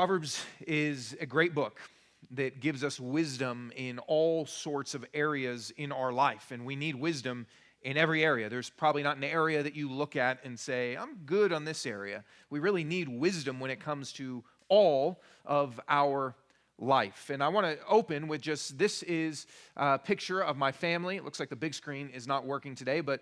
Proverbs is a great book that gives us wisdom in all sorts of areas in our life, and we need wisdom in every area. There's probably not an area that you look at and say, I'm good on this area. We really need wisdom when it comes to all of our life. And I want to open with just this is a picture of my family. It looks like the big screen is not working today, but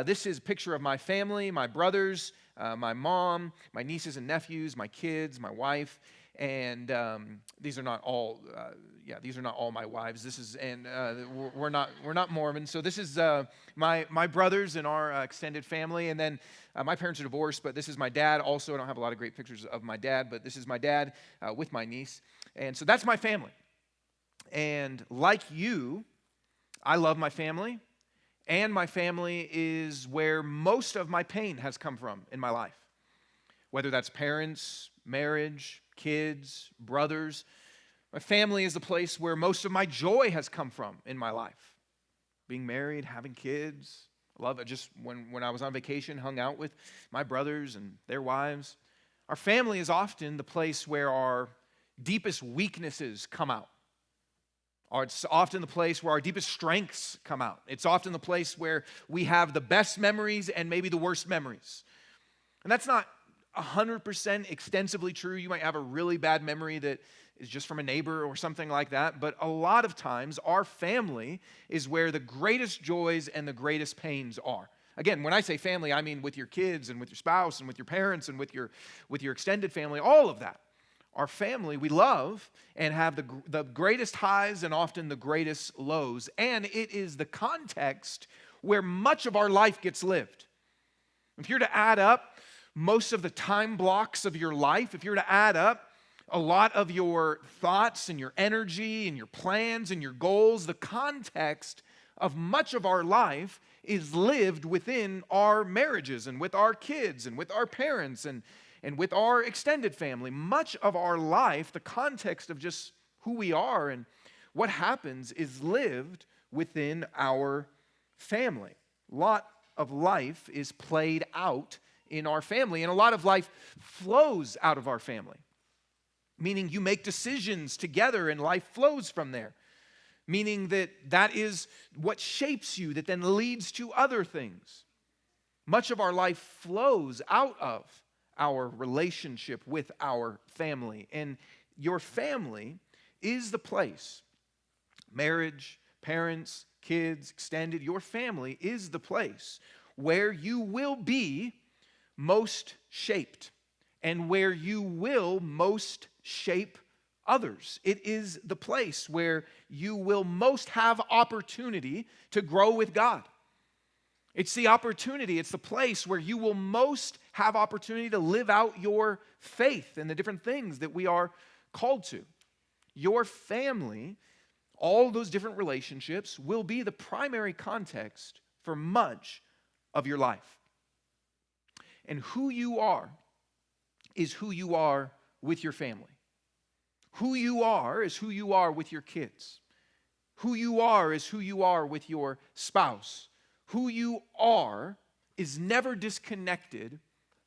this is a picture of my family, my brothers, my mom, my nieces and nephews, my kids, my wife. And these are not all. These are not all my wives. This is, and we're not Mormon. So this is my brothers and our extended family. And then my parents are divorced, but this is my dad. Also, I don't have a lot of great pictures of my dad, but this is my dad with my niece. And so that's my family. And like you, I love my family, and my family is where most of my pain has come from in my life. Whether that's parents, marriage, kids, brothers. My family is the place where most of my joy has come from in my life. Being married, having kids. I love it. Just when I was on vacation, hung out with my brothers and their wives. Our family is often the place where our deepest weaknesses come out. Or it's often the place where our deepest strengths come out. It's often the place where we have the best memories and maybe the worst memories. And that's not 100% extensively true. You might have a really bad memory that is just from a neighbor or something like that. But a lot of times, our family is where the greatest joys and the greatest pains are. Again, when I say family, I mean with your kids and with your spouse and with your parents and with your extended family, all of that. Our family, we love and have the greatest highs and often the greatest lows. And it is the context where much of our life gets lived. If you're to add up most of the time blocks of your life, if you're to add up a lot of your thoughts and your energy and your plans and your goals, the context of much of our life is lived within our marriages and with our kids and with our parents and with our extended family. Much of our life, the context of just who we are and what happens is lived within our family. A lot of life is played out in our family, and a lot of life flows out of our family, meaning you make decisions together and life flows from there, meaning that is what shapes you that then leads to other things. Much of our life flows out of our relationship with our family, and your family is the place, marriage, parents, kids, extended, your family is the place where you will be most shaped and where you will most shape others. It is the place where you will most have opportunity to grow with God. It's the opportunity, it's the place where you will most have opportunity to live out your faith and the different things that we are called to. Your family, all those different relationships, will be the primary context for much of your life. And who you are is who you are with your family. Who you are is who you are with your kids. Who you are is who you are with your spouse. Who you are is never disconnected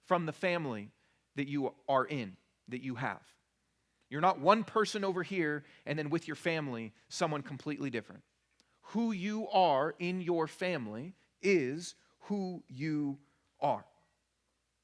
from the family that you are in, that you have. You're not one person over here and then with your family, someone completely different. Who you are in your family is who you are.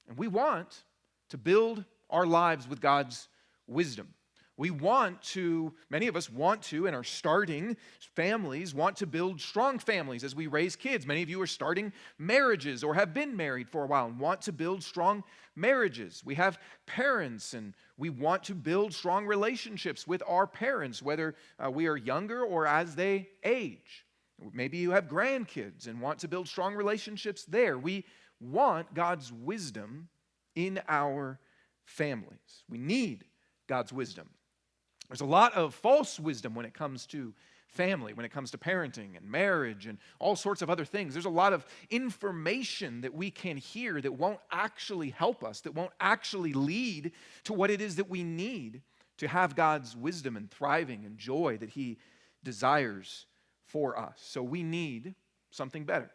And we want to build our lives with God's wisdom. We want to, many of us want to, and are starting families, want to build strong families as we raise kids. Many of you are starting marriages or have been married for a while and want to build strong marriages. We have parents, and we want to build strong relationships with our parents, whether we are younger or as they age. Maybe you have grandkids and want to build strong relationships there. We want God's wisdom in our families. We need God's wisdom. There's a lot of false wisdom when it comes to family, when it comes to parenting and marriage and all sorts of other things. There's a lot of information that we can hear that won't actually help us, that won't actually lead to what it is that we need to have God's wisdom and thriving and joy that He desires for us. So we need something better.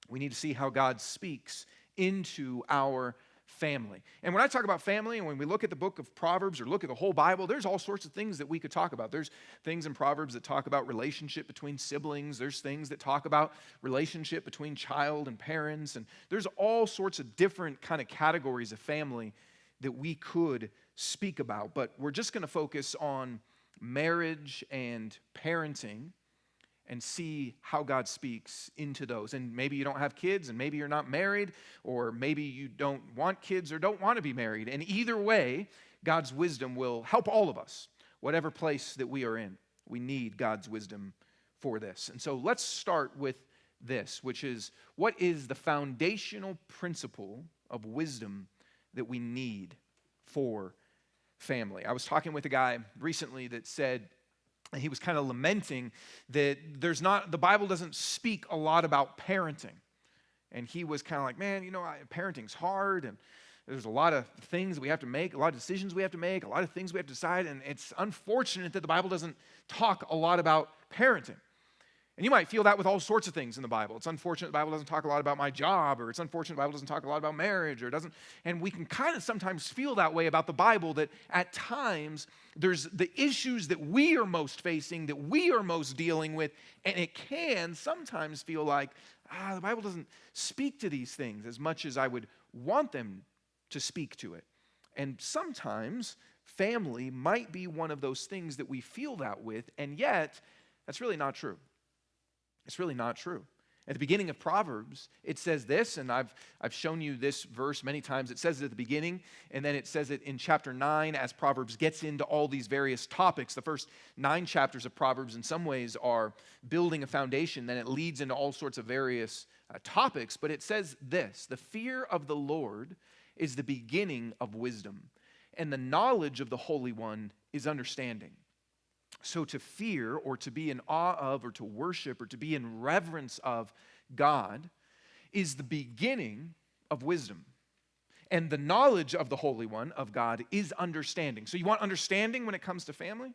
We need to see how God speaks into our family. And when I talk about family, and when we look at the book of Proverbs or look at the whole Bible, there's all sorts of things that we could talk about. There's things in Proverbs that talk about relationship between siblings. There's things that talk about relationship between child and parents. And there's all sorts of different kind of categories of family that we could speak about. But we're just going to focus on marriage and parenting and see how God speaks into those. And maybe you don't have kids, and maybe you're not married, or maybe you don't want kids or don't want to be married. And either way, God's wisdom will help all of us, whatever place that we are in. We need God's wisdom for this. And so let's start with this, which is, what is the foundational principle of wisdom that we need for family? I was talking with a guy recently that said, and he was kind of lamenting that the Bible doesn't speak a lot about parenting. And he was kind of like, man, parenting's hard, and there's a lot of things we have to make, a lot of decisions we have to make, a lot of things we have to decide, and it's unfortunate that the Bible doesn't talk a lot about parenting. And you might feel that with all sorts of things in the Bible. It's unfortunate the Bible doesn't talk a lot about my job, or it's unfortunate the Bible doesn't talk a lot about marriage, or it doesn't. And we can kind of sometimes feel that way about the Bible, that at times there's the issues that we are most facing, that we are most dealing with, and it can sometimes feel like, the Bible doesn't speak to these things as much as I would want them to speak to it. And sometimes family might be one of those things that we feel that with, and yet that's really not true. It's really not true. At the beginning of Proverbs, it says this, and I've shown you this verse many times. It says it at the beginning, and then it says it in chapter 9 as Proverbs gets into all these various topics. The first 9 chapters of Proverbs in some ways are building a foundation, then it leads into all sorts of various topics. But it says this: the fear of the Lord is the beginning of wisdom, and the knowledge of the Holy One is understanding. So to fear, or to be in awe of, or to worship, or to be in reverence of God is the beginning of wisdom. And the knowledge of the Holy One, of God, is understanding. So you want understanding when it comes to family?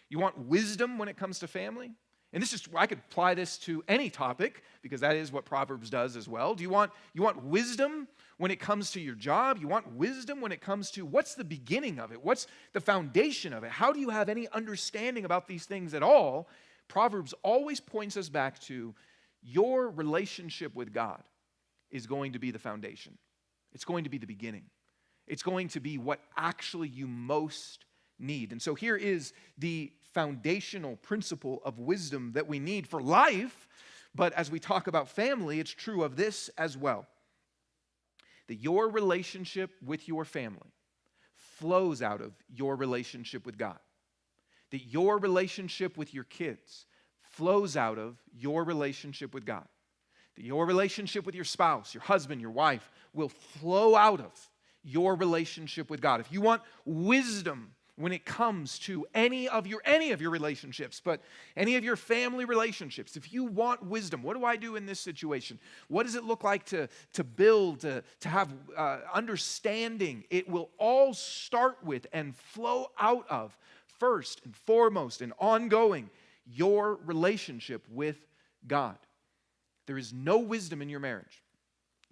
You want wisdom when it comes to family? And I could apply this to any topic, because that is what Proverbs does as well. You want wisdom when it comes to your job? You want wisdom when it comes to what's the beginning of it? What's the foundation of it? How do you have any understanding about these things at all? Proverbs always points us back to your relationship with God is going to be the foundation. It's going to be the beginning. It's going to be what actually you most need. And so here is the foundational principle of wisdom that we need for life. But as we talk about family, it's true of this as well. That your relationship with your family flows out of your relationship with God. That your relationship with your kids flows out of your relationship with God. That your relationship with your spouse, your husband, your wife, will flow out of your relationship with God. If you want wisdom when it comes to any of your relationships, but any of your family relationships, if you want wisdom, what do I do in this situation? What does it look like to build, to have understanding? It will all start with and flow out of, first and foremost and ongoing, your relationship with God. There is no wisdom in your marriage.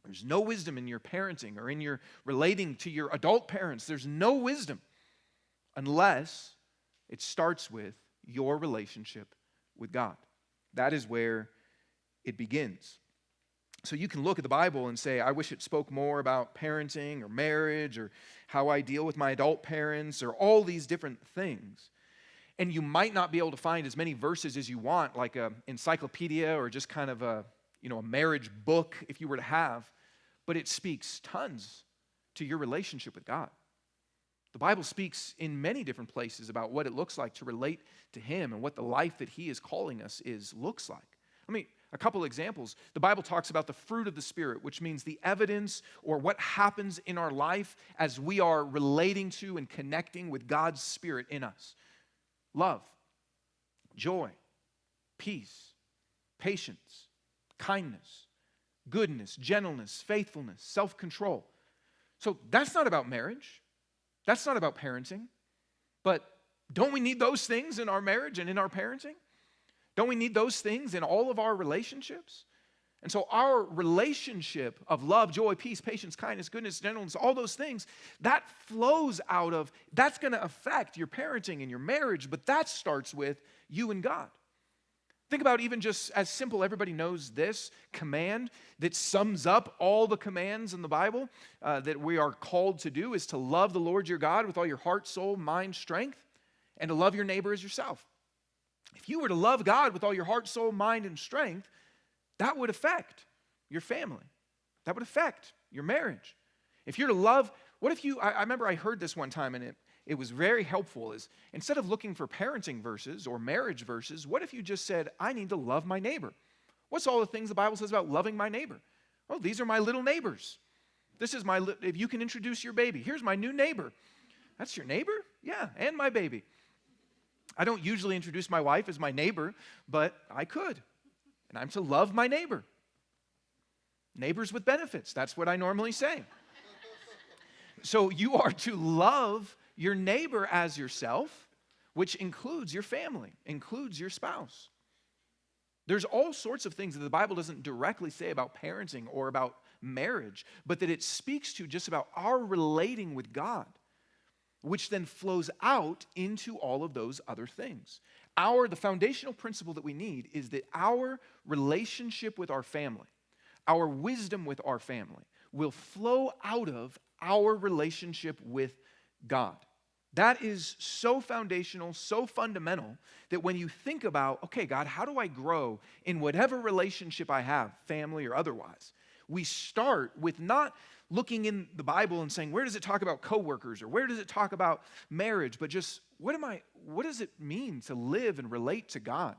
There's no wisdom in your parenting or in your relating to your adult parents. There's no wisdom unless it starts with your relationship with God. That is where it begins. So you can look at the Bible and say, I wish it spoke more about parenting or marriage or how I deal with my adult parents or all these different things. And you might not be able to find as many verses as you want, like an encyclopedia or just kind of a marriage book if you were to have, but it speaks tons to your relationship with God. The Bible speaks in many different places about what it looks like to relate to Him and what the life that He is calling us looks like. A couple examples. The Bible talks about the fruit of the Spirit, which means the evidence or what happens in our life as we are relating to and connecting with God's Spirit in us. Love, joy, peace, patience, kindness, goodness, gentleness, faithfulness, self-control. So that's not about marriage. That's not about parenting. But don't we need those things in our marriage and in our parenting? Don't we need those things in all of our relationships? And so our relationship of love, joy, peace, patience, kindness, goodness, gentleness, all those things, that flows out of, that's going to affect your parenting and your marriage, but that starts with you and God. Think about even just as simple, everybody knows this command that sums up all the commands in the Bible that we are called to do is to love the Lord your God with all your heart, soul, mind, strength, and to love your neighbor as yourself. If you were to love God with all your heart, soul, mind, and strength, that would affect your family. That would affect your marriage. If you're to love, what if you, I remember I heard this one time and it was very helpful, is instead of looking for parenting verses or marriage verses, what if you just said, I need to love my neighbor? What's all the things the Bible says about loving my neighbor? Oh, these are my little neighbors. This is if you can introduce your baby. Here's my new neighbor. That's your neighbor? Yeah, and my baby. I don't usually introduce my wife as my neighbor, but I could. And I'm to love my neighbor. Neighbors with benefits, that's what I normally say. So you are to love your neighbor as yourself, which includes your family, includes your spouse. There's all sorts of things that the Bible doesn't directly say about parenting or about marriage, but that it speaks to just about our relating with God, which then flows out into all of those other things. The foundational principle that we need is that our relationship with our family, our wisdom with our family, will flow out of our relationship with God. That is so foundational, so fundamental, that when you think about, okay, God, how do I grow in whatever relationship I have, family or otherwise? We start with not looking in the Bible and saying, where does it talk about coworkers or where does it talk about marriage, but just what does it mean to live and relate to God?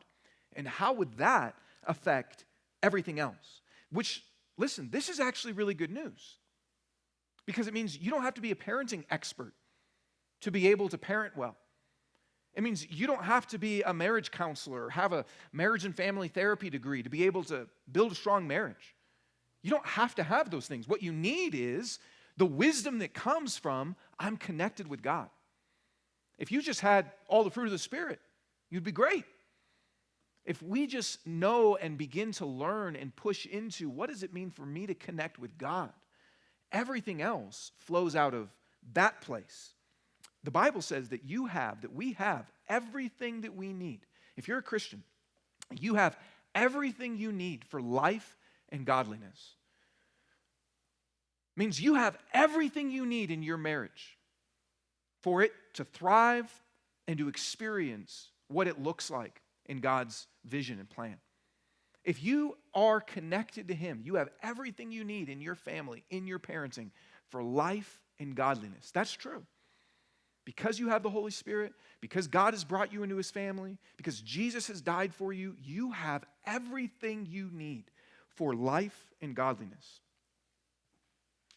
And how would that affect everything else? Which, listen, this is actually really good news because it means you don't have to be a parenting expert to be able to parent well. It means you don't have to be a marriage counselor or have a marriage and family therapy degree to be able to build a strong marriage. You don't have to have those things. What you need is the wisdom that comes from, I'm connected with God. If you just had all the fruit of the Spirit, you'd be great. If we just know and begin to learn and push into what does it mean for me to connect with God, everything else flows out of that place. The Bible says that we have everything that we need. If you're a Christian, you have everything you need for life and godliness. It means you have everything you need in your marriage for it to thrive and to experience what it looks like in God's vision and plan. If you are connected to Him, you have everything you need in your family, in your parenting, for life and godliness. That's true. Because you have the Holy Spirit, because God has brought you into His family, because Jesus has died for you, you have everything you need for life and godliness.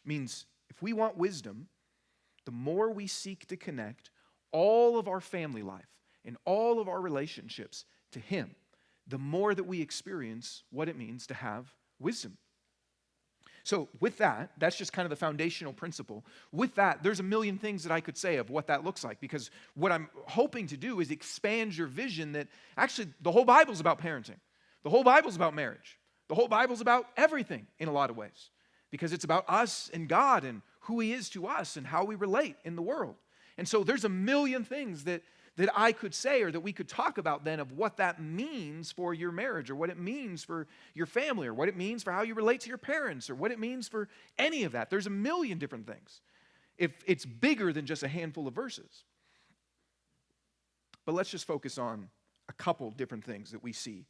Means if we want wisdom, the more we seek to connect all of our family life and all of our relationships to Him, the more that we experience what it means to have wisdom. So with that, that's just kind of the foundational principle. With that, there's a million things that I could say of what that looks like, because what I'm hoping to do is expand your vision that actually the whole Bible's about parenting. The whole Bible's about marriage. The whole Bible's about everything in a lot of ways, because it's about us and God and who He is to us and how we relate in the world. And so there's a million things that I could say or that we could talk about then of what that means for your marriage or what it means for your family or what it means for how you relate to your parents or what it means for any of that. There's a million different things if it's bigger than just a handful of verses. But let's just focus on a couple different things that we see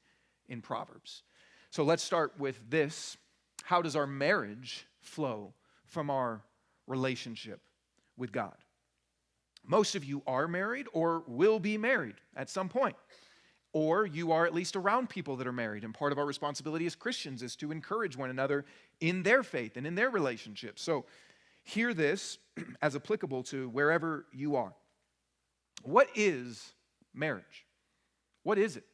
in Proverbs. So let's start with this. How does our marriage flow from our relationship with God? Most of you are married or will be married at some point. Or you are at least around people that are married. And part of our responsibility as Christians is to encourage one another in their faith and in their relationships. So hear this as applicable to wherever you are. What is marriage? What is it?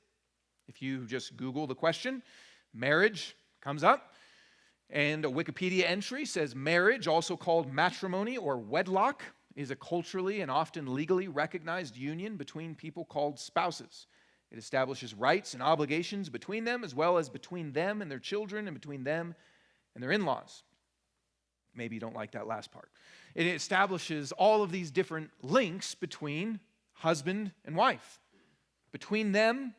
If you just Google the question, marriage comes up. And a Wikipedia entry says marriage, also called matrimony or wedlock, is a culturally and often legally recognized union between people called spouses. It establishes rights and obligations between them, as well as between them and their children, and between them and their in-laws. Maybe you don't like that last part. It establishes all of these different links between husband and wife. Between them,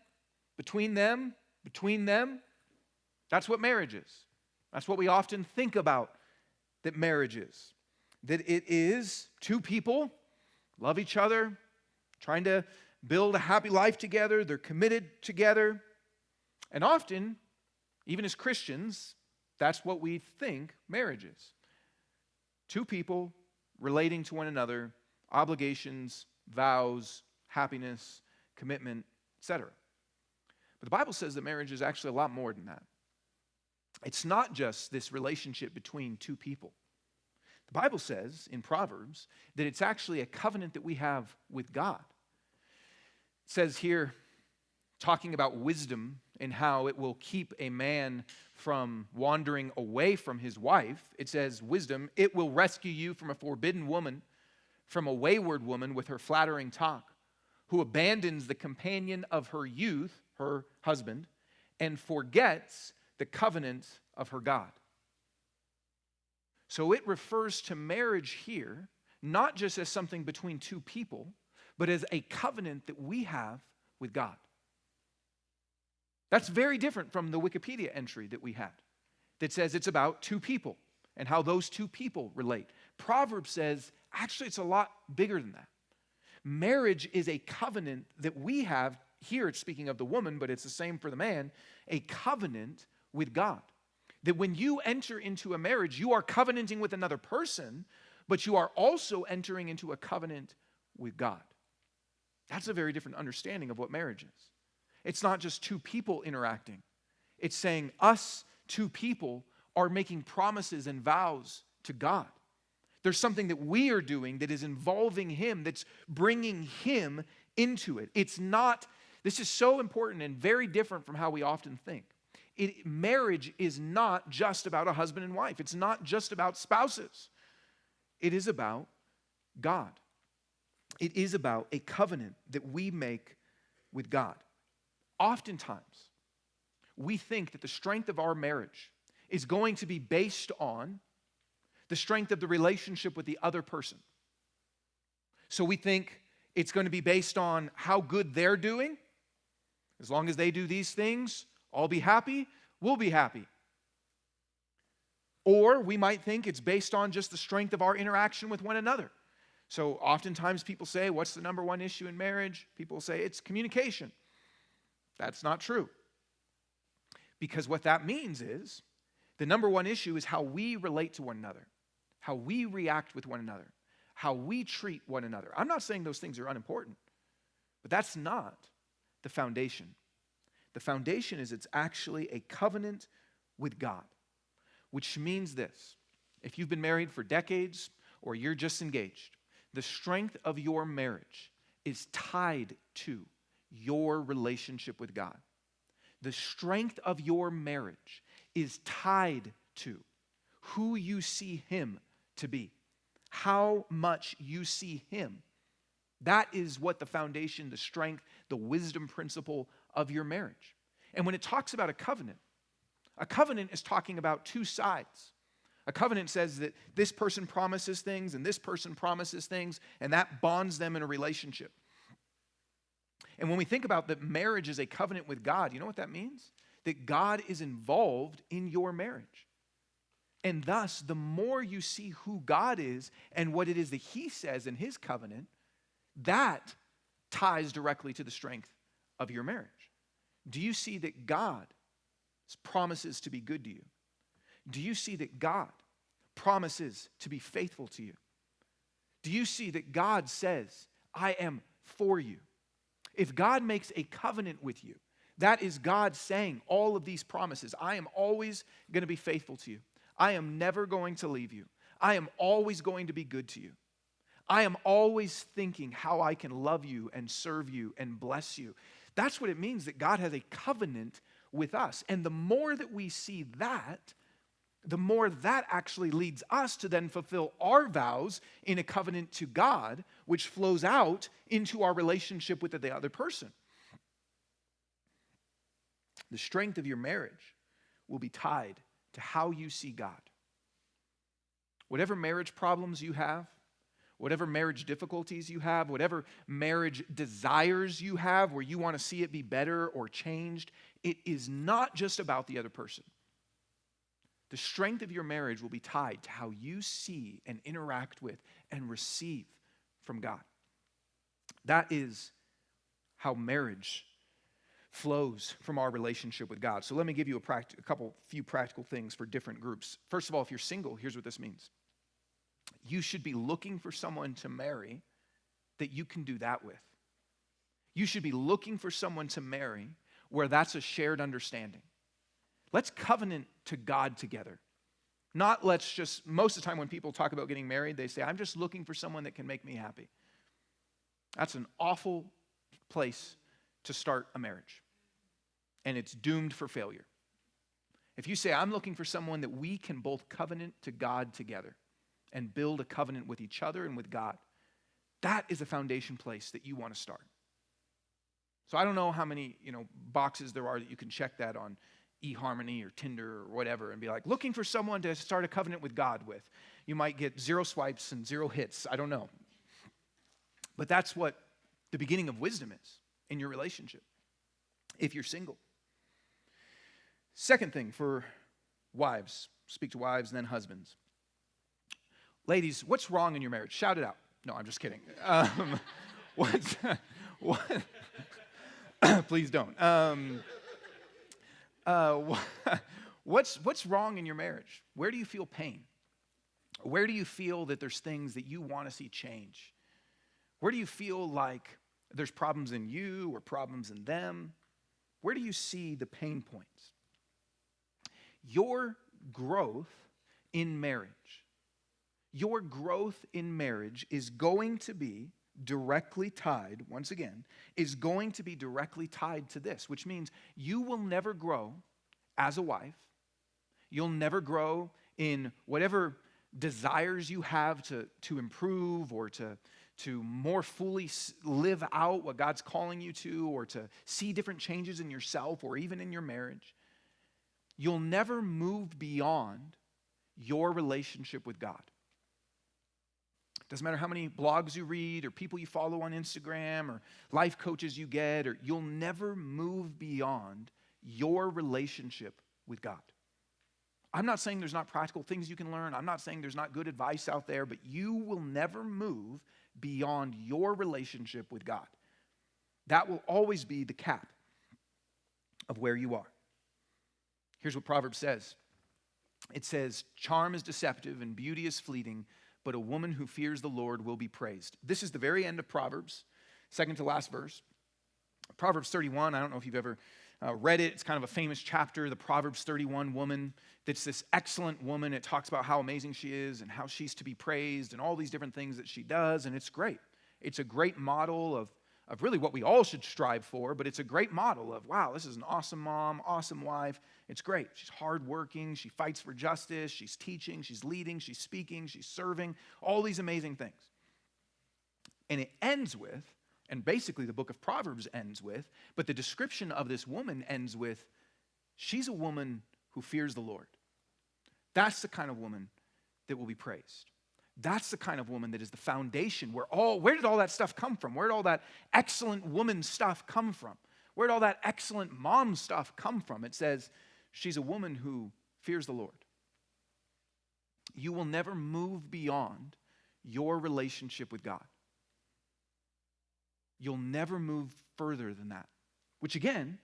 between them, between them. That's what marriage is. That's what we often think about that marriage is. That it is two people, love each other, trying to build a happy life together. They're committed together. And often, even as Christians, that's what we think marriage is. Two people relating to one another, obligations, vows, happiness, commitment, etc. But the Bible says that marriage is actually a lot more than that. It's not just this relationship between two people. The Bible says in Proverbs that it's actually a covenant that we have with God. It says here, talking about wisdom and how it will keep a man from wandering away from his wife, it says, wisdom, it will rescue you from a forbidden woman, from a wayward woman with her flattering talk, who abandons the companion of her youth, her husband, and forgets the covenant of her God. So it refers to marriage here, not just as something between two people, but as a covenant that we have with God. That's very different from the Wikipedia entry that we had that says it's about two people and how those two people relate. Proverbs says, actually, it's a lot bigger than that. Marriage is a covenant that we have. Here it's speaking of the woman, but it's the same for the man, a covenant with God. That when you enter into a marriage, you are covenanting with another person, but you are also entering into a covenant with God. That's a very different understanding of what marriage is. It's not just two people interacting. It's saying us, two people, are making promises and vows to God. There's something that we are doing that is involving Him, that's bringing Him into it. It's not, this is so important and very different from how we often think. Marriage is not just about a husband and wife. It's not just about spouses. It is about God. It is about a covenant that we make with God. Oftentimes, we think that the strength of our marriage is going to be based on the strength of the relationship with the other person. So we think it's going to be based on how good they're doing. As long as they do these things, I'll be happy, we'll be happy. Or we might think it's based on just the strength of our interaction with one another. So oftentimes people say, what's the number one issue in marriage? People say it's communication. That's not true. Because what that means is the number one issue is how we relate to one another, how we react with one another, how we treat one another. I'm not saying those things are unimportant, but that's not the foundation. The foundation is it's actually a covenant with God, which means this. If you've been married for decades or you're just engaged, the strength of your marriage is tied to your relationship with God. The strength of your marriage is tied to who you see Him to be, how much you see Him. That is what the foundation, the strength, the wisdom principle of your marriage. And when it talks about a covenant is talking about two sides. A covenant says that this person promises things and this person promises things, and that bonds them in a relationship. And when we think about that marriage is a covenant with God, you know what that means? That God is involved in your marriage. And thus, the more you see who God is and what it is that He says in His covenant, that ties directly to the strength of your marriage. Do you see that God promises to be good to you? Do you see that God promises to be faithful to you? Do you see that God says, I am for you? If God makes a covenant with you, that is God saying all of these promises. I am always going to be faithful to you. I am never going to leave you. I am always going to be good to you. I am always thinking how I can love you and serve you and bless you. That's what it means that God has a covenant with us. And the more that we see that, the more that actually leads us to then fulfill our vows in a covenant to God, which flows out into our relationship with the other person. The strength of your marriage will be tied to how you see God. Whatever marriage problems you have, whatever marriage difficulties you have, whatever marriage desires you have where you want to see it be better or changed, it is not just about the other person. The strength of your marriage will be tied to how you see and interact with and receive from God. That is how marriage flows from our relationship with God. So let me give you a few practical things for different groups. First of all, if you're single, here's what this means. You should be looking for someone to marry that you can do that with. You should be looking for someone to marry where that's a shared understanding. Let's covenant to God together. Not most of the time when people talk about getting married, they say, I'm just looking for someone that can make me happy. That's an awful place to start a marriage. And it's doomed for failure. If you say, I'm looking for someone that we can both covenant to God together and build a covenant with each other and with God, that is a foundation place that you want to start. So I don't know how many, boxes there are that you can check that on eHarmony or Tinder or whatever and be like, looking for someone to start a covenant with God with. You might get 0 swipes and 0 hits. I don't know. But that's what the beginning of wisdom is in your relationship, if you're single. Second thing for wives, speak to wives and then husbands. Ladies, what's wrong in your marriage? Shout it out. No, I'm just kidding. Please don't. What's wrong in your marriage? Where do you feel pain? Where do you feel that there's things that you want to see change? Where do you feel like there's problems in you or problems in them? Where do you see the pain points? Your growth in marriage is going to be directly tied, once again, to this, which means you will never grow as a wife. You'll never grow in whatever desires you have to improve or to more fully live out what God's calling you to, or to see different changes in yourself or even in your marriage. You'll never move beyond your relationship with God. Doesn't matter how many blogs you read or people you follow on Instagram or life coaches you get, or you'll never move beyond your relationship with God. I'm not saying there's not practical things you can learn. I'm not saying there's not good advice out there, but you will never move beyond your relationship with God. That will always be the cap of where you are. Here's what Proverbs says. It says, charm is deceptive and beauty is fleeting, but a woman who fears the Lord will be praised. This is the very end of Proverbs, second to last verse. Proverbs 31, I don't know if you've ever read it. It's kind of a famous chapter, the Proverbs 31 woman. That's this excellent woman. It talks about how amazing she is and how she's to be praised and all these different things that she does, and it's great. It's a great model of really what we all should strive for, but it's a great model of, wow, this is an awesome mom, awesome wife. It's great. She's hardworking. She fights for justice. She's teaching. She's leading. She's speaking. She's serving. All these amazing things. And it ends with, and basically the book of Proverbs ends with, but the description of this woman ends with, she's a woman who fears the Lord. That's the kind of woman that will be praised. That's the kind of woman that is the foundation where did all that stuff come from? Where did all that excellent woman stuff come from? Where did all that excellent mom stuff come from? It says she's a woman who fears the Lord. You will never move beyond your relationship with God. You'll never move further than that, which again,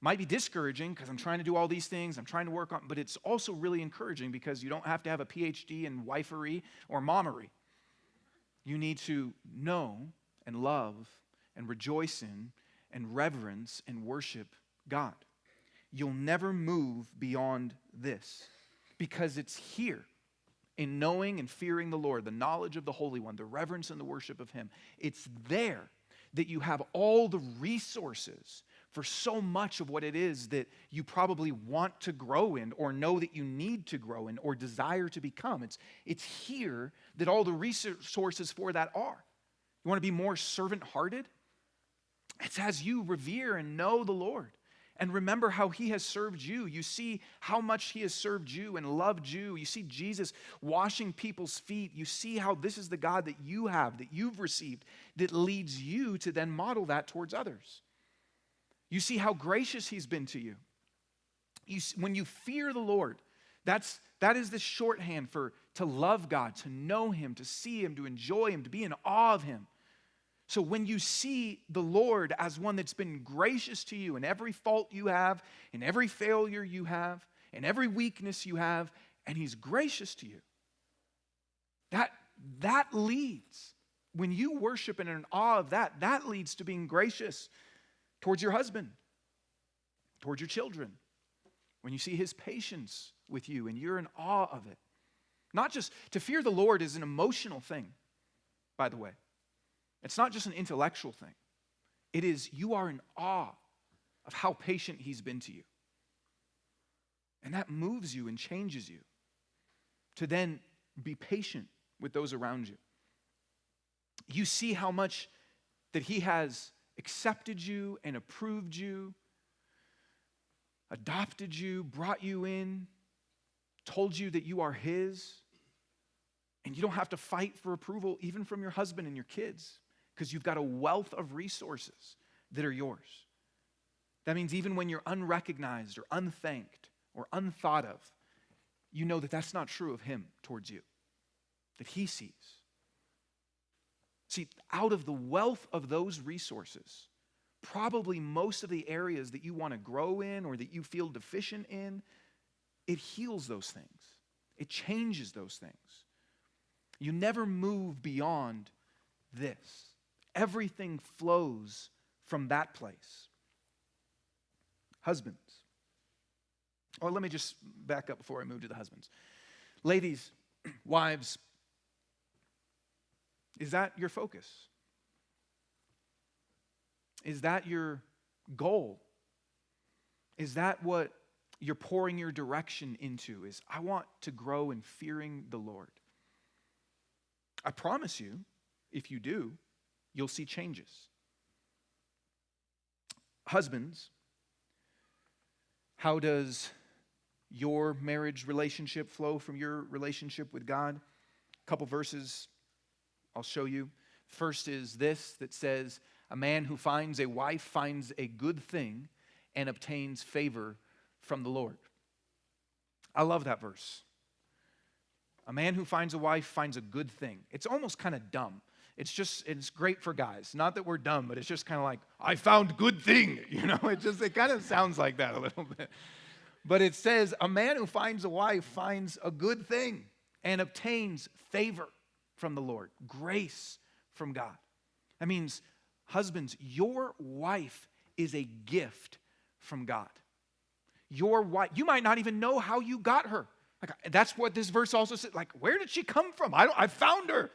might be discouraging because I'm trying to do all these things, I'm trying to work on, but it's also really encouraging because you don't have to have a PhD in wifery or mommery. You need to know and love and rejoice in and reverence and worship God. You'll never move beyond this because it's here in knowing and fearing the Lord, the knowledge of the Holy One, the reverence and the worship of Him. It's there that you have all the resources for so much of what it is that you probably want to grow in or know that you need to grow in or desire to become. It's here that all the resources for that are. You want to be more servant-hearted? It's as you revere and know the Lord and remember how he has served you. You see how much he has served you and loved you. You see Jesus washing people's feet. You see how this is the God that you have, that you've received, that leads you to then model that towards others. You see how gracious he's been to you. When you fear the Lord, that is the shorthand for to love God, to know him, to see him, to enjoy him, to be in awe of him. So when you see the Lord as one that's been gracious to you in every fault you have, in every failure you have, in every weakness you have, and he's gracious to you, that leads, when you worship and are in awe of that leads to being gracious towards your husband, towards your children. When you see his patience with you and you're in awe of it. Not just, to fear the Lord is an emotional thing, by the way. It's not just an intellectual thing. It is, you are in awe of how patient he's been to you. And that moves you and changes you to then be patient with those around you. You see how much that he has accepted you and approved you, adopted you, brought you in, told you that you are his, and you don't have to fight for approval even from your husband and your kids because you've got a wealth of resources that are yours. That means even when you're unrecognized or unthanked or unthought of, you know that that's not true of him towards you, that he sees. See, out of the wealth of those resources, probably most of the areas that you want to grow in or that you feel deficient in, it heals those things. It changes those things. You never move beyond this. Everything flows from that place. Husbands. Or let me just back up before I move to the husbands. Ladies, wives, is that your focus? Is that your goal? Is that what you're pouring your direction into? Is I want to grow in fearing the Lord. I promise you, if you do, you'll see changes. Husbands, how does your marriage relationship flow from your relationship with God? A couple verses I'll show you. First is this that says, a man who finds a wife finds a good thing and obtains favor from the Lord. I love that verse. A man who finds a wife finds a good thing. It's almost kind of dumb. It's great for guys. Not that we're dumb, but it's just kind of like, I found good thing. It kind of sounds like that a little bit. But it says, a man who finds a wife finds a good thing and obtains favor from the Lord, grace from God. That means, husbands, your wife is a gift from God. Your wife, you might not even know how you got her. That's what this verse also says. Where did she come from? I found her.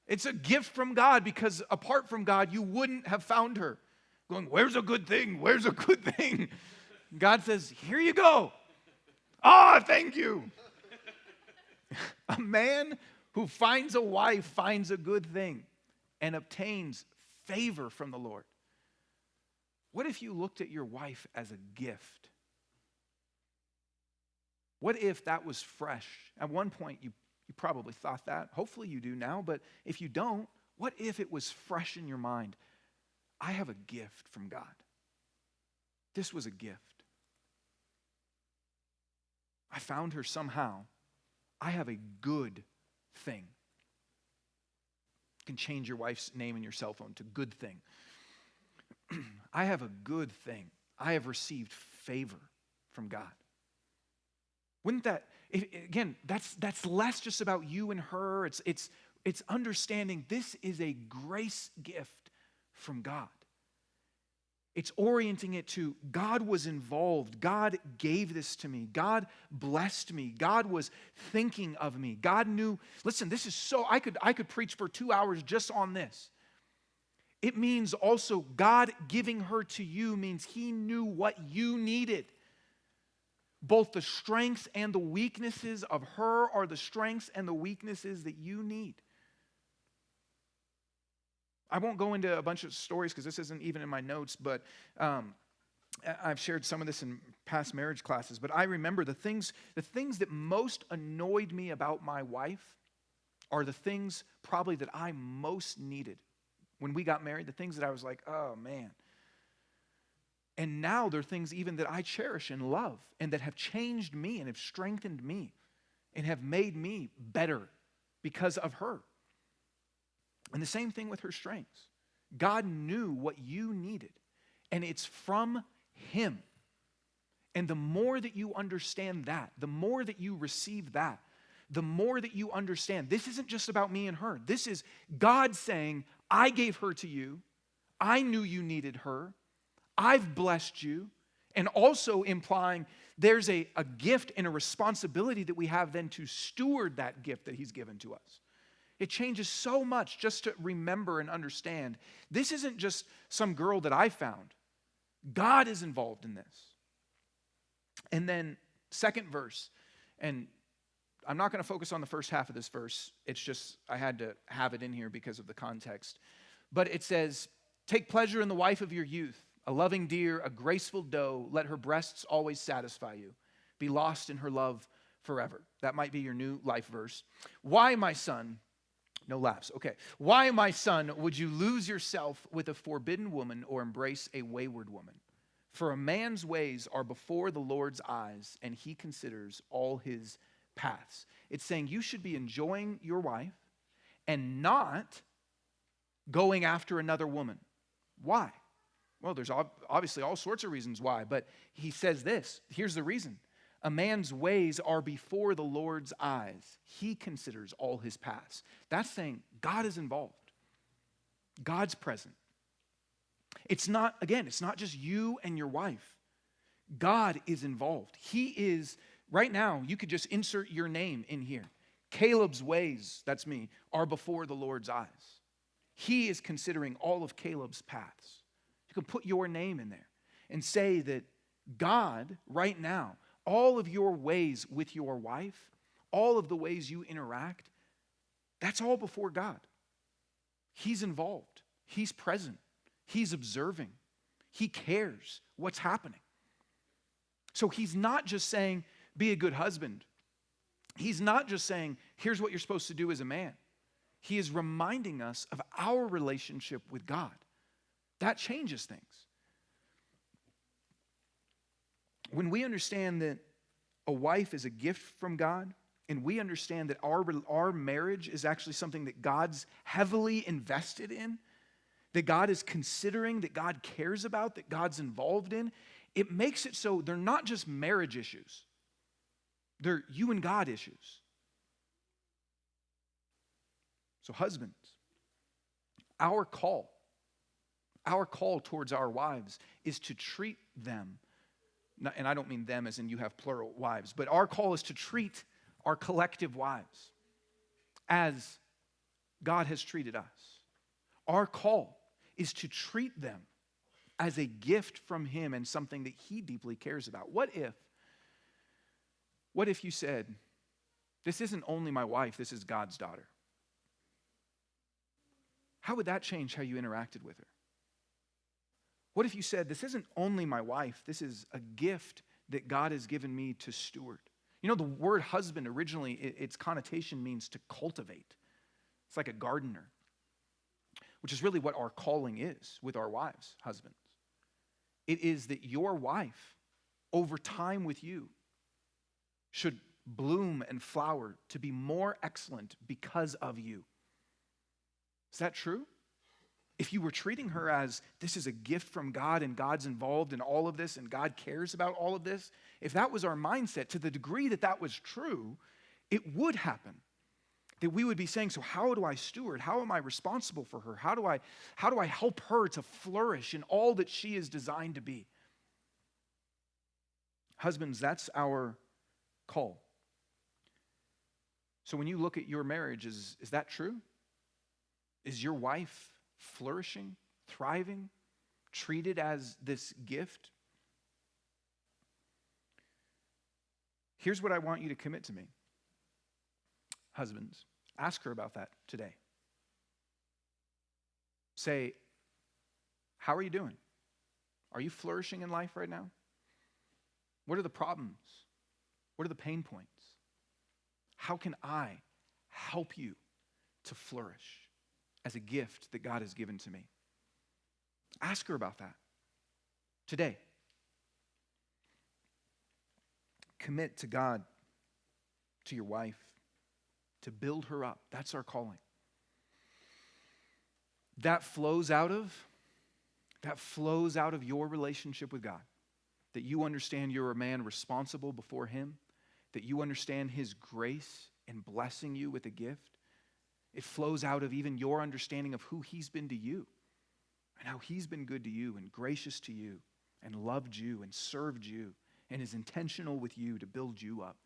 It's a gift from God because apart from God, you wouldn't have found her. Going, where's a good thing? Where's a good thing? God says, here you go. Thank you. A man who finds a wife finds a good thing and obtains favor from the Lord. What if you looked at your wife as a gift? What if that was fresh? At one point, you probably thought that. Hopefully you do now, but if you don't, what if it was fresh in your mind? I have a gift from God. This was a gift. I found her somehow. I have a good thing. You can change your wife's name in your cell phone to good thing. I have a good thing. I have received favor from God. Wouldn't that, again, that's less just about you and her. It's understanding this is a grace gift from God. It's orienting it to God was involved. God gave this to me. God blessed me. God was thinking of me. God knew. Listen, this is so, I could preach for 2 hours just on this. It means also God giving her to you means he knew what you needed. Both the strengths and the weaknesses of her are the strengths and the weaknesses that you need. I won't go into a bunch of stories because this isn't even in my notes, but I've shared some of this in past marriage classes, but I remember the things that most annoyed me about my wife are the things probably that I most needed when we got married, the things that I was like, oh man. And now they're things even that I cherish and love and that have changed me and have strengthened me and have made me better because of her. And the same thing with her strengths. God knew what you needed, and it's from Him. And the more that you understand that, the more that you receive that, the more that you understand, this isn't just about me and her. This is God saying, I gave her to you. I knew you needed her. I've blessed you. And also implying there's a gift and a responsibility that we have then to steward that gift that He's given to us. It changes so much just to remember and understand. This isn't just some girl that I found. God is involved in this. And then, second verse, and I'm not going to focus on the first half of this verse. It's just, I had to have it in here because of the context. But it says, take pleasure in the wife of your youth, a loving deer, a graceful doe. Let her breasts always satisfy you. Be lost in her love forever. That might be your new life verse. Why, my son? No laughs. Okay. Why, my son, would you lose yourself with a forbidden woman or embrace a wayward woman? For a man's ways are before the Lord's eyes, and He considers all his paths. It's saying you should be enjoying your wife and not going after another woman. Why? Well, there's obviously all sorts of reasons why, but He says this. Here's the reason. A man's ways are before the Lord's eyes. He considers all his paths. That's saying God is involved. God's present. It's not just you and your wife. God is involved. He is, right now, you could just insert your name in here. Caleb's ways, that's me, are before the Lord's eyes. He is considering all of Caleb's paths. You can put your name in there and say that God, right now, all of your ways with your wife, all of the ways you interact, that's all before God. He's involved. He's present. He's observing. He cares what's happening. So He's not just saying, be a good husband. He's not just saying, here's what you're supposed to do as a man. He is reminding us of our relationship with God. That changes things. When we understand that a wife is a gift from God, and we understand that our marriage is actually something that God's heavily invested in, that God is considering, that God cares about, that God's involved in, it makes it so they're not just marriage issues. They're you and God issues. So husbands, our call towards our wives is to treat them, and I don't mean them as in you have plural wives, but our call is to treat our collective wives as God has treated us. Our call is to treat them as a gift from Him and something that He deeply cares about. What if you said, this isn't only my wife, this is God's daughter? How would that change how you interacted with her? What if you said, this isn't only my wife, this is a gift that God has given me to steward? You know, the word husband originally, its connotation means to cultivate. It's like a gardener, which is really what our calling is with our wives, husbands. It is that your wife, over time with you, should bloom and flower to be more excellent because of you. Is that true? If you were treating her as this is a gift from God and God's involved in all of this and God cares about all of this, if that was our mindset, to the degree that that was true, it would happen. That we would be saying, so how do I steward? How am I responsible for her? How do I help her to flourish in all that she is designed to be? Husbands, that's our call. So when you look at your marriage, is that true? Is your wife flourishing, thriving, treated as this gift? Here's what I want you to commit to me. Husbands, ask her about that today. Say, how are you doing? Are you flourishing in life right now? What are the problems? What are the pain points? How can I help you to flourish as a gift that God has given to me? Ask her about that today. Commit to God, to your wife, to build her up. That's our calling. That flows out of your relationship with God. That you understand you're a man responsible before Him. That you understand His grace in blessing you with a gift. It flows out of even your understanding of who He's been to you. And how He's been good to you and gracious to you and loved you and served you and is intentional with you to build you up.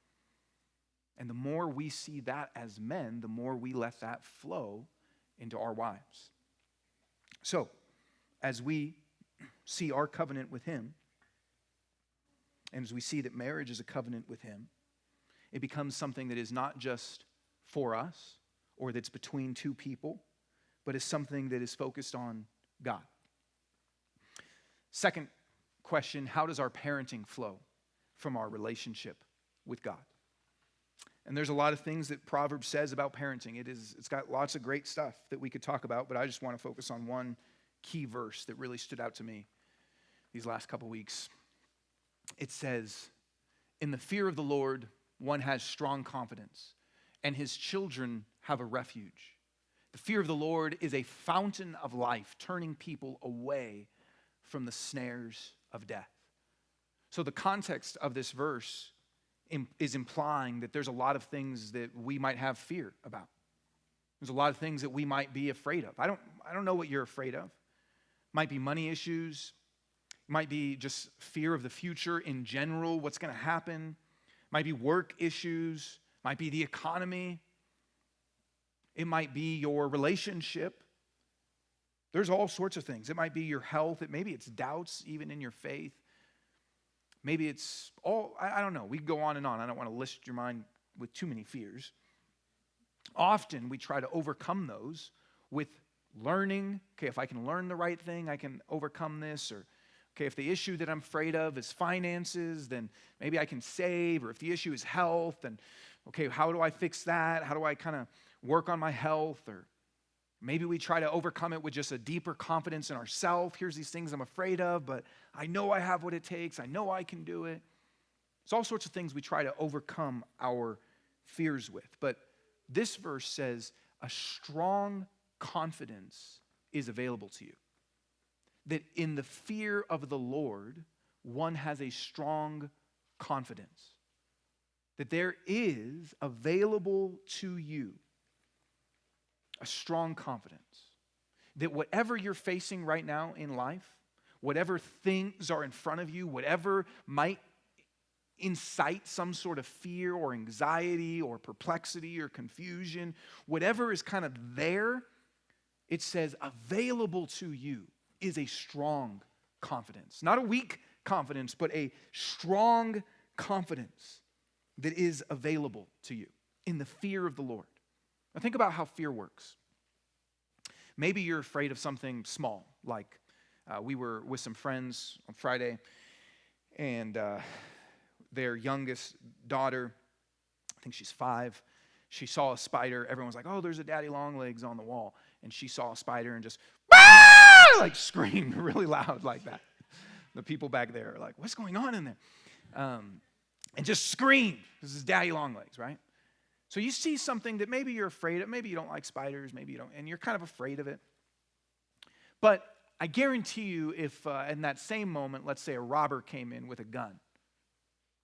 And the more we see that as men, the more we let that flow into our wives. So, as we see our covenant with Him, and as we see that marriage is a covenant with Him, it becomes something that is not just for us or that's between two people, but is something that is focused on God. Second question, how does our parenting flow from our relationship with God? And there's a lot of things that Proverbs says about parenting. It's got lots of great stuff that we could talk about, but I just want to focus on one key verse that really stood out to me these last couple weeks. It says, "In the fear of the Lord, one has strong confidence, and his children have a refuge." The fear of the Lord is a fountain of life, turning people away from the snares of death. So the context of this verse is implying that there's a lot of things that we might have fear about. There's a lot of things that we might be afraid of. I don't know what you're afraid of. Might be money issues. Might be just fear of the future in general, what's going to happen. Might be work issues. Might be the economy. It might be your relationship. There's all sorts of things. It might be your health. Maybe it's doubts even in your faith. Maybe it's all, I don't know. We can go on and on. I don't want to list your mind with too many fears. Often we try to overcome those with learning. Okay, if I can learn the right thing, I can overcome this. Or, okay, if the issue that I'm afraid of is finances, then maybe I can save. Or if the issue is health, then, okay, how do I fix that? How do I kind of work on my health? Or maybe we try to overcome it with just a deeper confidence in ourselves. Here's these things I'm afraid of, but I know I have what it takes. I know I can do it. It's all sorts of things we try to overcome our fears with. But this verse says a strong confidence is available to you. That in the fear of the Lord, one has a strong confidence. That there is available to you a strong confidence that whatever you're facing right now in life, whatever things are in front of you, whatever might incite some sort of fear or anxiety or perplexity or confusion, whatever is kind of there, it says available to you is a strong confidence. Not a weak confidence, but a strong confidence that is available to you in the fear of the Lord. Now think about how fear works. Maybe you're afraid of something small, like we were with some friends on Friday, and their youngest daughter, I think she's 5, she saw a spider. Everyone was like, "Oh, there's a daddy long legs on the wall." And she saw a spider and just, like screamed really loud like that. The people back there are like, "What's going on in there?" And just screamed. This is daddy long legs, right? So you see something that maybe you're afraid of. Maybe you don't like spiders. Maybe you don't, and you're kind of afraid of it. But I guarantee you if in that same moment, let's say a robber came in with a gun,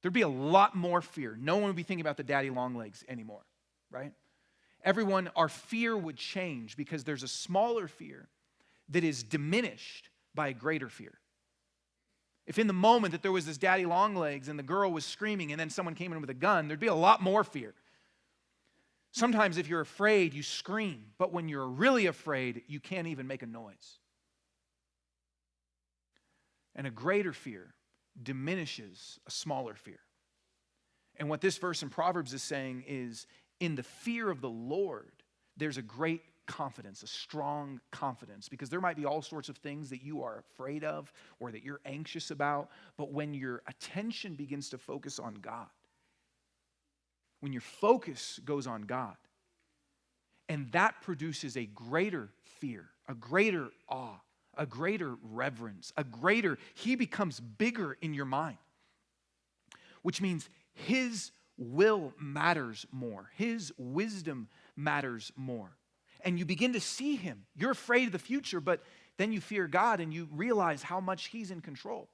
there'd be a lot more fear. No one would be thinking about the daddy long legs anymore, right? Everyone, our fear would change because there's a smaller fear that is diminished by a greater fear. If in the moment that there was this daddy long legs and the girl was screaming and then someone came in with a gun, there'd be a lot more fear. Sometimes if you're afraid, you scream. But when you're really afraid, you can't even make a noise. And a greater fear diminishes a smaller fear. And what this verse in Proverbs is saying is, in the fear of the Lord, there's a great confidence, a strong confidence, because there might be all sorts of things that you are afraid of or that you're anxious about, but when your attention begins to focus on God, when your focus goes on God, and that produces a greater fear, a greater awe, a greater reverence, he becomes bigger in your mind, which means his will matters more. His wisdom matters more. And you begin to see him. You're afraid of the future, but then you fear God and you realize how much he's in control.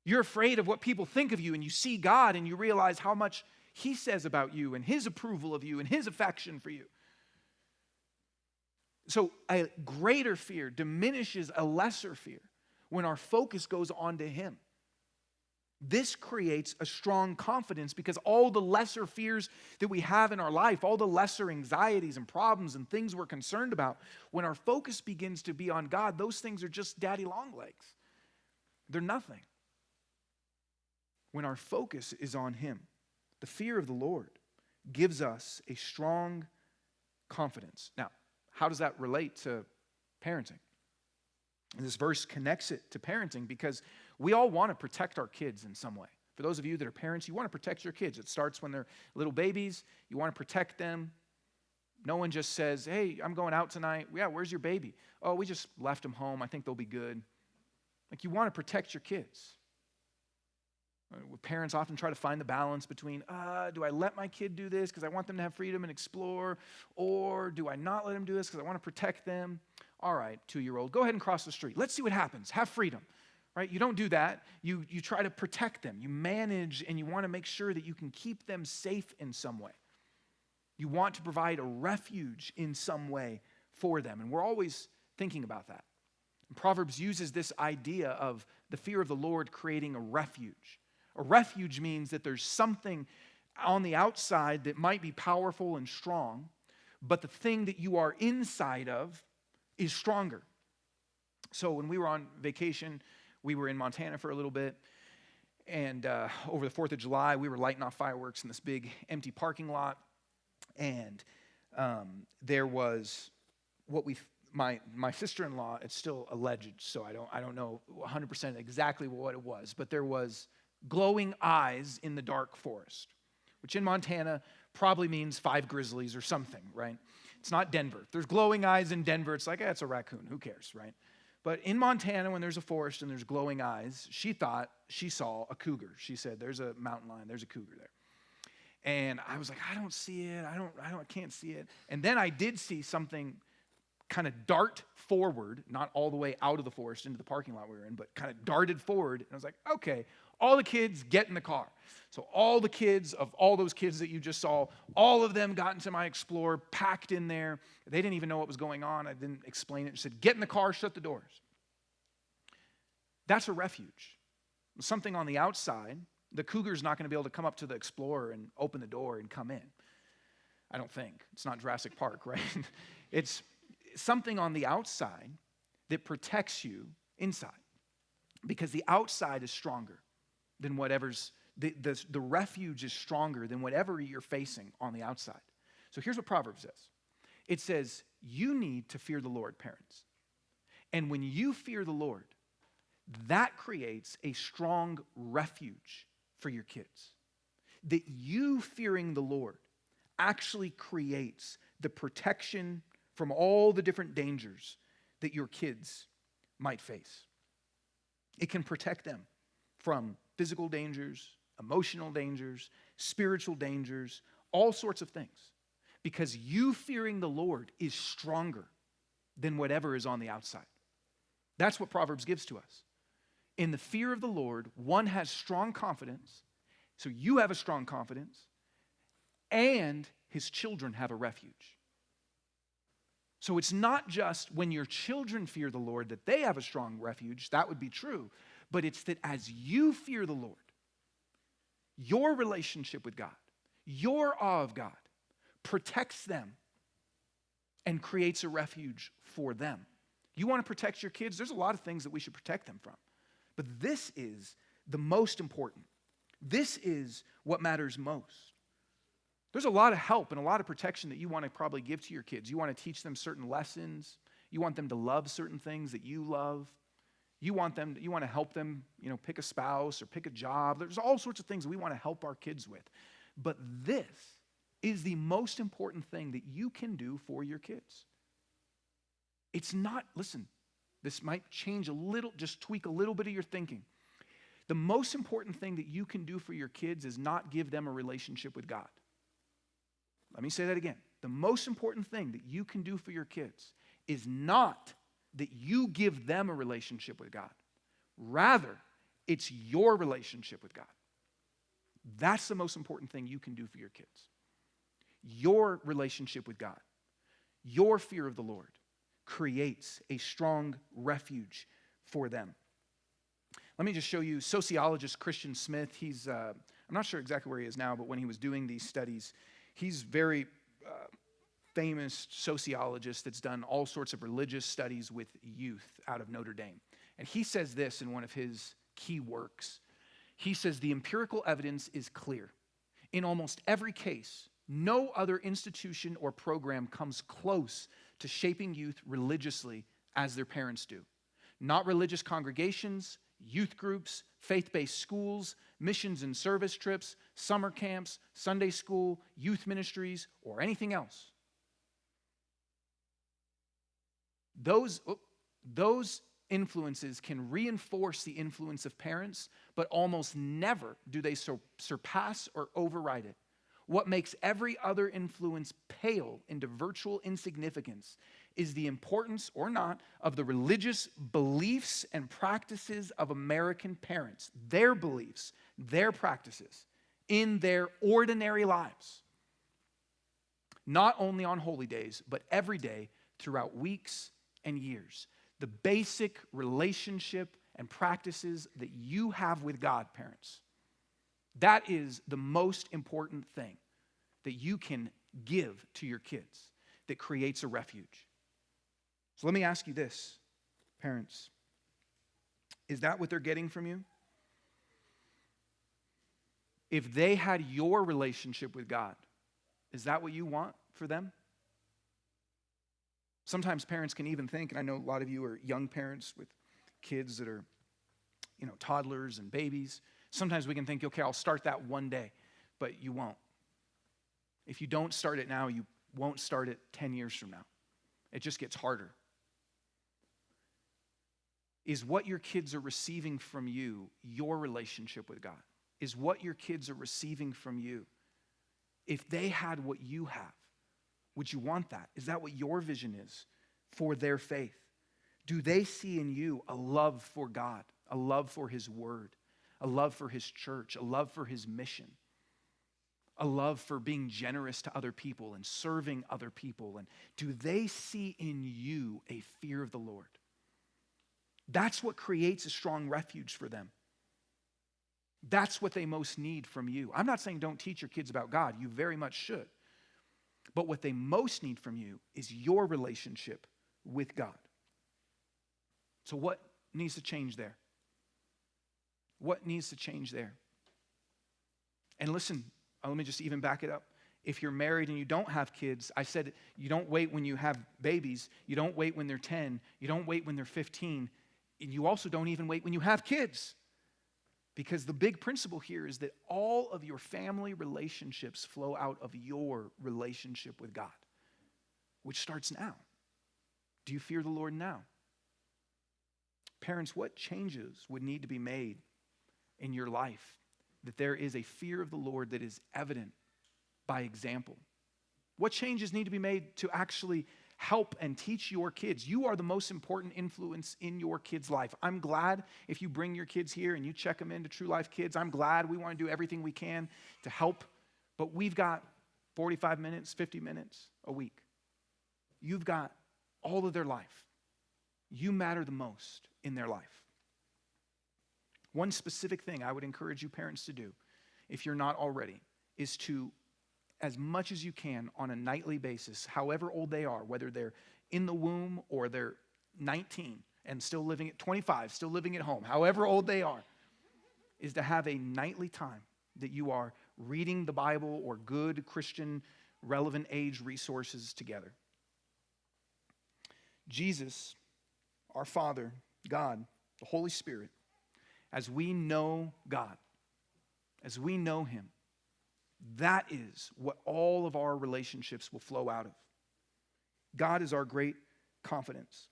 You're afraid of what people think of you, and you see God and you realize how much he says about you and his approval of you and his affection for you. So a greater fear diminishes a lesser fear when our focus goes on to him. This creates a strong confidence because all the lesser fears that we have in our life, all the lesser anxieties and problems and things we're concerned about, when our focus begins to be on God, those things are just daddy long legs. They're nothing. When our focus is on him, the fear of the Lord gives us a strong confidence. Now, how does that relate to parenting? And this verse connects it to parenting because we all want to protect our kids in some way. For those of you that are parents, you want to protect your kids. It starts when they're little babies. You want to protect them. No one just says, hey, I'm going out tonight. Yeah, where's your baby? Oh, we just left them home. I think they'll be good. Like, you want to protect your kids. Parents often try to find the balance between, do I let my kid do this because I want them to have freedom and explore, or do I not let them do this because I want to protect them? All right, 2-year-old, go ahead and cross the street. Let's see what happens. Have freedom, right? You don't do that. You try to protect them. You manage, and you want to make sure that you can keep them safe in some way. You want to provide a refuge in some way for them, and we're always thinking about that. And Proverbs uses this idea of the fear of the Lord creating a refuge. A refuge means that there's something on the outside that might be powerful and strong, but the thing that you are inside of is stronger. So when we were on vacation, we were in Montana for a little bit, and over the 4th of July, we were lighting off fireworks in this big empty parking lot, and there was my sister-in-law, it's still alleged, so I don't know 100% exactly what it was, but there was glowing eyes in the dark forest, which in Montana probably means 5 grizzlies or something, right? It's not Denver. If there's glowing eyes in Denver, it's like, it's a raccoon. Who cares, right? But in Montana, when there's a forest and there's glowing eyes, she thought she saw a cougar. She said, there's a mountain lion, there's a cougar there. And I was like, I don't see it. I can't see it. And then I did see something kind of dart forward, not all the way out of the forest into the parking lot we were in, but kind of darted forward. And I was like, okay, all the kids get in the car. So all the kids of all those kids that you just saw, all of them got into my Explorer, packed in there. They didn't even know what was going on. I didn't explain it. I said, get in the car, shut the doors. That's a refuge. Something on the outside, the cougar's not going to be able to come up to the Explorer and open the door and come in. I don't think. It's not Jurassic Park, right? It's something on the outside that protects you inside, because the outside is stronger than whatever's, the refuge is stronger than whatever you're facing on the outside. So here's what Proverbs says. It says, you need to fear the Lord, parents. And when you fear the Lord, that creates a strong refuge for your kids. That you fearing the Lord actually creates the protection from all the different dangers that your kids might face. It can protect them from physical dangers, emotional dangers, spiritual dangers, all sorts of things. Because you fearing the Lord is stronger than whatever is on the outside. That's what Proverbs gives to us. In the fear of the Lord, one has strong confidence, so you have a strong confidence, and his children have a refuge. So it's not just when your children fear the Lord that they have a strong refuge, that would be true, but it's that as you fear the Lord, your relationship with God, your awe of God, protects them and creates a refuge for them. You want to protect your kids? There's a lot of things that we should protect them from. But this is the most important. This is what matters most. There's a lot of help and a lot of protection that you want to probably give to your kids. You want to teach them certain lessons. You want them to love certain things that you love. You want to help them, pick a spouse or pick a job. There's all sorts of things that we want to help our kids with. But this is the most important thing that you can do for your kids. It's not, listen, this might change a little, just tweak a little bit of your thinking. The most important thing that you can do for your kids is not give them a relationship with God. Let me say that again. The most important thing that you can do for your kids is not that you give them a relationship with God. Rather, it's your relationship with God. That's the most important thing you can do for your kids. Your relationship with God, your fear of the Lord creates a strong refuge for them. Let me just show you sociologist Christian Smith. He's, I'm not sure exactly where he is now, but when he was doing these studies, he's very famous sociologist that's done all sorts of religious studies with youth out of Notre Dame. And he says this in one of his key works. He says, the empirical evidence is clear. In almost every case, no other institution or program comes close to shaping youth religiously as their parents do. Not religious congregations, youth groups, faith-based schools, missions and service trips, summer camps, Sunday school, youth ministries, or anything else. Those influences can reinforce the influence of parents, but almost never do they surpass or override it. What makes every other influence pale into virtual insignificance is the importance, or not, of the religious beliefs and practices of American parents, their beliefs, their practices, in their ordinary lives. Not only on holy days, but every day throughout weeks and years. The basic relationship and practices that you have with God, parents. That is the most important thing that you can give to your kids that creates a refuge. So let me ask you this, parents. Is that what they're getting from you? If they had your relationship with God, is that what you want for them? Sometimes parents can even think, and I know a lot of you are young parents with kids that are, toddlers and babies. Sometimes we can think, okay, I'll start that one day, but you won't. If you don't start it now, you won't start it 10 years from now. It just gets harder. Is what your kids are receiving from you your relationship with God? Is what your kids are receiving from you? If they had what you have, would you want that? Is that what your vision is for their faith? Do they see in you a love for God, a love for His Word, a love for His church, a love for His mission, a love for being generous to other people and serving other people? And do they see in you a fear of the Lord? That's what creates a strong refuge for them. That's what they most need from you. I'm not saying don't teach your kids about God. You very much should. But what they most need from you is your relationship with God. So what needs to change there? What needs to change there? And listen, let me just even back it up. If you're married and you don't have kids, I said you don't wait when you have babies. You don't wait when they're 10. You don't wait when they're 15. And you also don't even wait when you have kids. Because the big principle here is that all of your family relationships flow out of your relationship with God, which starts now. Do you fear the Lord now? Parents, what changes would need to be made in your life that there is a fear of the Lord that is evident by example? What changes need to be made to actually help and teach your kids? You are the most important influence in your kids' life. I'm glad if you bring your kids here and you check them into True Life Kids. I'm glad. We want to do everything we can to help. But we've got 45 minutes, 50 minutes a week. You've got all of their life. You matter the most in their life. One specific thing I would encourage you parents to do, if you're not already, is to, as much as you can on a nightly basis, however old they are, whether they're in the womb or they're 19 and still living at 25, still living at home, however old they are, is to have a nightly time that you are reading the Bible or good Christian relevant age resources together. Jesus, our Father, God, the Holy Spirit, as we know God, as we know Him, that is what all of our relationships will flow out of. God is our great confidence.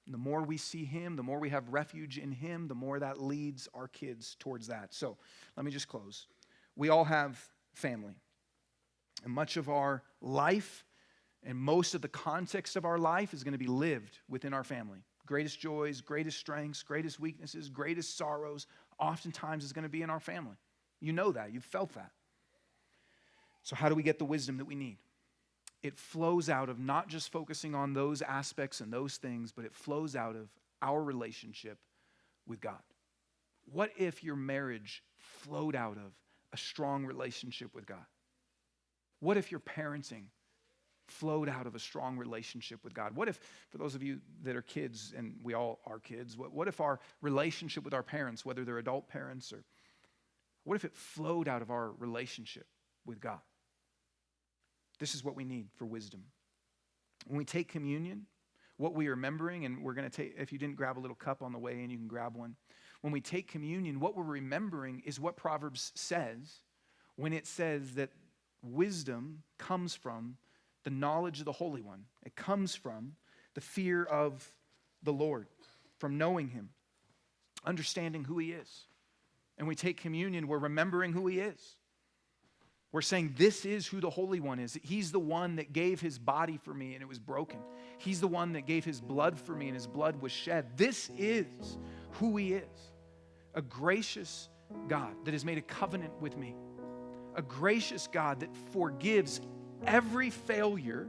And the more we see Him, the more we have refuge in Him, the more that leads our kids towards that. So let me just close. We all have family. And much of our life and most of the context of our life is going to be lived within our family. Greatest joys, greatest strengths, greatest weaknesses, greatest sorrows, oftentimes is going to be in our family. You know that. You've felt that. So how do we get the wisdom that we need? It flows out of not just focusing on those aspects and those things, but it flows out of our relationship with God. What if your marriage flowed out of a strong relationship with God? What if your parenting flowed out of a strong relationship with God? What if, for those of you that are kids, and we all are kids, what if our relationship with our parents, whether they're adult parents, or what if it flowed out of our relationship with God? This is what we need for wisdom. When we take communion, what we are remembering, and we're going to take, if you didn't grab a little cup on the way in, you can grab one. When we take communion, what we're remembering is what Proverbs says when it says that wisdom comes from the knowledge of the Holy One. It comes from the fear of the Lord, from knowing Him, understanding who He is. And we take communion, we're remembering who He is. We're saying this is who the Holy One is. He's the one that gave His body for me and it was broken. He's the one that gave His blood for me and His blood was shed. This is who He is. A gracious God that has made a covenant with me. A gracious God that forgives every failure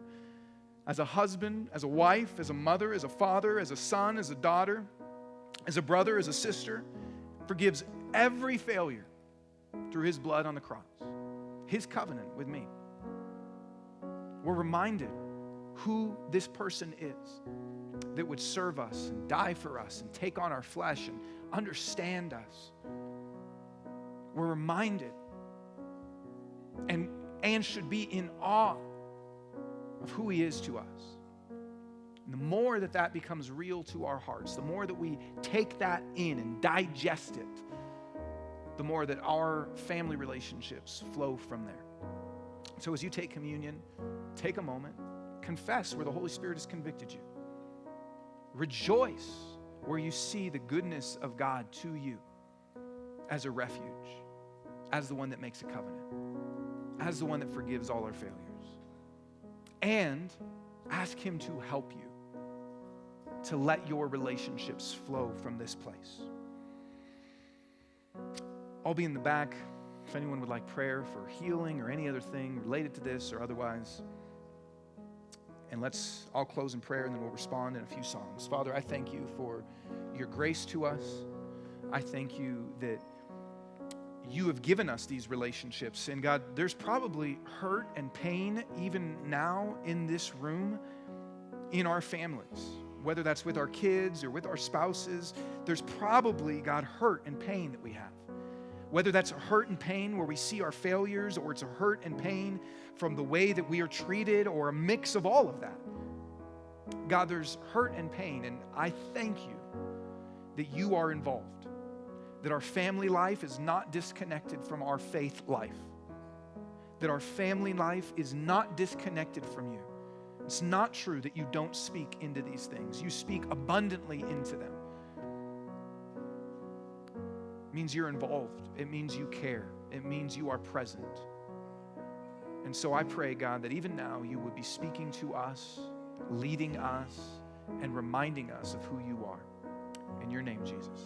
as a husband, as a wife, as a mother, as a father, as a son, as a daughter, as a brother, as a sister. Forgives every failure through His blood on the cross. His covenant with me. We're reminded who this person is that would serve us and die for us and take on our flesh and understand us. We're reminded and should be in awe of who He is to us. And the more that that becomes real to our hearts, the more that we take that in and digest it, the more that our family relationships flow from there. So as you take communion, take a moment, confess where the Holy Spirit has convicted you. Rejoice where you see the goodness of God to you as a refuge, as the one that makes a covenant, as the one that forgives all our failures. And ask Him to help you to let your relationships flow from this place. I'll be in the back if anyone would like prayer for healing or any other thing related to this or otherwise. And I'll close in prayer and then we'll respond in a few songs. Father, I thank You for Your grace to us. I thank You that You have given us these relationships. And God, there's probably hurt and pain even now in this room in our families. Whether that's with our kids or with our spouses, there's probably, God, hurt and pain that we have. Whether that's a hurt and pain where we see our failures, or it's a hurt and pain from the way that we are treated, or a mix of all of that. God, there's hurt and pain, and I thank You that You are involved, that our family life is not disconnected from our faith life, that our family life is not disconnected from You. It's not true that You don't speak into these things. You speak abundantly into them. It means You're involved. It means You care. It means You are present. And so I pray, God, that even now You would be speaking to us, leading us, and reminding us of who You are. In Your name, Jesus.